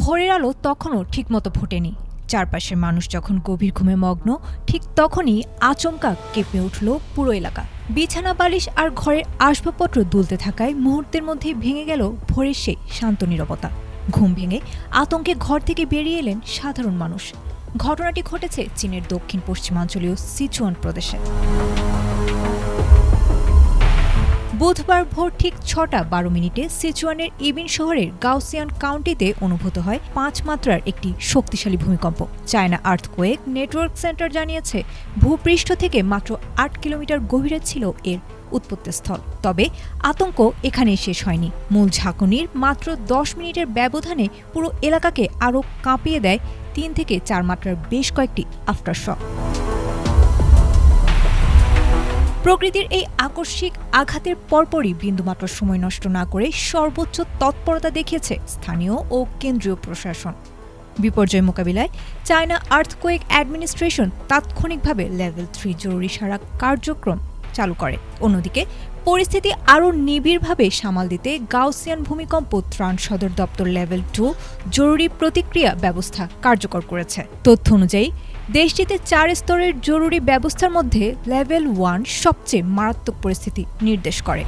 ভোরের আলো তখনও ঠিকমতো ফোটেনি। চারপাশের মানুষ যখন গভীর ঘুমে মগ্ন, ঠিক তখনই আচমকা কেঁপে উঠল পুরো এলাকা। বিছানা বালিশ আর ঘরের আসবাবপত্র দুলতে থাকায় মুহূর্তের মধ্যেই ভেঙে গেল ভোরের সেই শান্ত নীরবতা। ঘুম ভেঙে আতঙ্কে ঘর থেকে বেরিয়ে এলেন সাধারণ মানুষ। ঘটনাটি ঘটেছে চীনের দক্ষিণ পশ্চিমাঞ্চলীয় সিচুয়ান প্রদেশে। বুধবার ভোর ঠিক ৬:১২ সিচুয়ানের ইবিন শহরের গাউসিয়ান কাউন্টিতে অনুভূত হয় ৫ মাত্রার একটি শক্তিশালী ভূমিকম্প। চায়না আর্থকোয়েক নেটওয়ার্ক সেন্টার জানিয়েছে, ভূপৃষ্ঠ থেকে মাত্র ৮ কিলোমিটার গভীরে ছিল এর উৎপত্তিস্থল। তবে আতঙ্ক এখানেই শেষ হয়নি। মূল ঝাঁকুনির মাত্র ১০ মিনিটের ব্যবধানে পুরো এলাকাকে আরও কাঁপিয়ে দেয় ৩ থেকে ৪ মাত্রার বেশ কয়েকটি আফটারশক। প্রকৃতির এই আকস্মিক আঘাতের পরপরই বিন্দুমাত্র সময় নষ্ট না করে সর্বোচ্চ তৎপরতা দেখিয়েছে স্থানীয় ও কেন্দ্রীয় প্রশাসন। বিপর্যয় মোকাবিলায় চায়না আর্থকোয়েক অ্যাডমিনিস্ট্রেশন তাৎক্ষণিকভাবে লেভেল ৩ জরুরি সারা কার্যক্রম চালু করে। অন্যদিকে পরিস্থিতি আরও নিবিড়ভাবে সামাল দিতে গাউসিয়ান ভূমিকম্প ত্রাণ সদর দপ্তর লেভেল ২ জরুরি প্রতিক্রিয়া ব্যবস্থা কার্যকর করেছে। তথ্য অনুযায়ী দেশটিতে ৪ স্তরের জরুরি ব্যবস্থার মধ্যে লেভেল ১ সবচেয়ে মারাত্মক পরিস্থিতি নির্দেশ করে।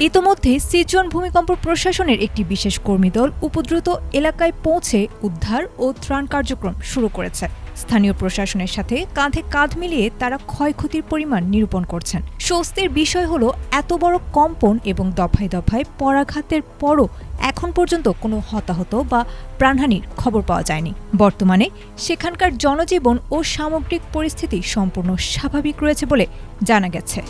ইতোমধ্যে সিচুয়ান ভূমিকম্প প্রশাসনের একটি বিশেষ কর্মী দল উপদ্রুত এলাকায় পৌঁছে উদ্ধার ও ত্রাণ কার্যক্রম শুরু করেছে। স্থানীয় প্রশাসনের সাথে কাঁধে কাঁধ মিলিয়ে তারা ক্ষয়ক্ষতির পরিমাণ নিরূপণ করছেন। স্বস্তির বিষয় হলো, এত বড় কম্পন এবং দফায় দফায় পরাঘাতের পরও এখন পর্যন্ত কোনো হতাহত বা প্রাণহানির খবর পাওয়া যায়নি। বর্তমানে সেখানকার জনজীবন ও সামগ্রিক পরিস্থিতি সম্পূর্ণ স্বাভাবিক রয়েছে বলে জানা গেছে।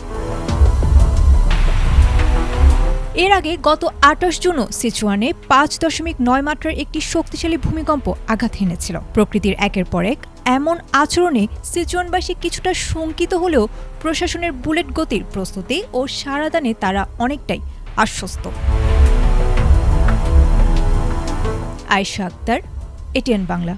এর আগে গত ২৮ জুনও সিচুয়ানে ৫.৯ মাত্রার একটি শক্তিশালী ভূমিকম্প আঘাত হেনেছিল। প্রকৃতির একের পর এক এমন আচরণে সিচুয়ানবাসী কিছুটা শঙ্কিত হলেও প্রশাসনের বুলেট গতির প্রস্তুতি ও সাড়াদানে তারা অনেকটাই আশ্বস্ত। আয়েশা আক্তার, এটিএন বাংলা।